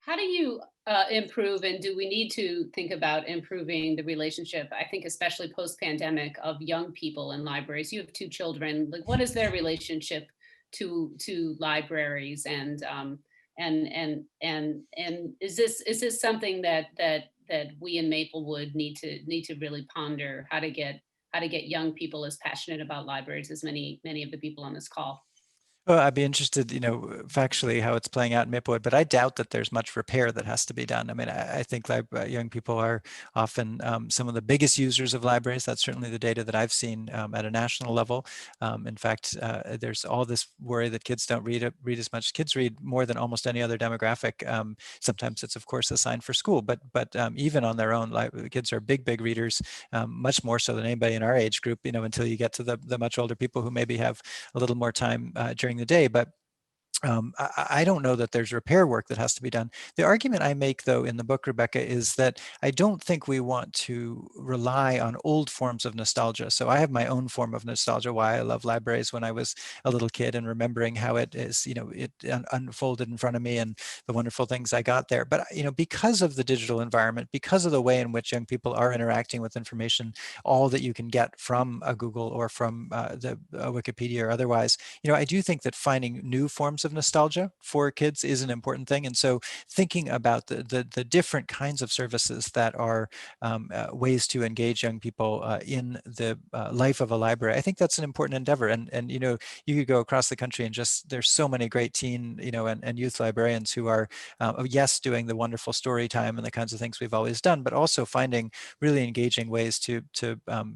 How do you improve, and do we need to think about improving the relationship? I think especially post-pandemic of young people in libraries. You have two children. Like, what is their relationship to libraries, and is this something that we in Maplewood need to really ponder how to get young people as passionate about libraries as many of the people on this call? Well, I'd be interested, factually how it's playing out in Maplewood, but I doubt that there's much repair that has to be done. I mean, I think young people are often some of the biggest users of libraries. That's certainly the data that I've seen at a national level. In fact, there's all this worry that kids don't read as much. Kids read more than almost any other demographic. Sometimes it's, of course, a sign for school, but even on their own, kids are big readers, much more so than anybody in our age group. Until you get to the much older people who maybe have a little more time during the day. But I don't know that there's repair work that has to be done. The argument I make, though, in the book, Rebecca, is that I don't think we want to rely on old forms of nostalgia. So I have my own form of nostalgia, why I love libraries when I was a little kid and remembering how it is, it unfolded in front of me and the wonderful things I got there. But, because of the digital environment, because of the way in which young people are interacting with information, all that you can get from a Google or from the Wikipedia or otherwise, I do think that finding new forms of nostalgia for kids is an important thing. And so thinking about the different kinds of services that are ways to engage young people in the life of a library, I think that's an important endeavor. And you could go across the country and just, there's so many great teen, and youth librarians who are, yes, doing the wonderful story time and the kinds of things we've always done, but also finding really engaging ways to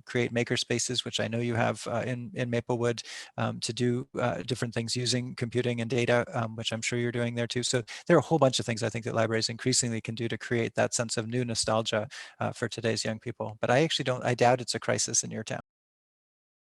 create maker spaces, which I know you have in Maplewood, to do different things using computing and data, which I'm sure you're doing there too. So there are a whole bunch of things I think that libraries increasingly can do to create that sense of new nostalgia for today's young people. But I actually don't, I doubt it's a crisis in your town.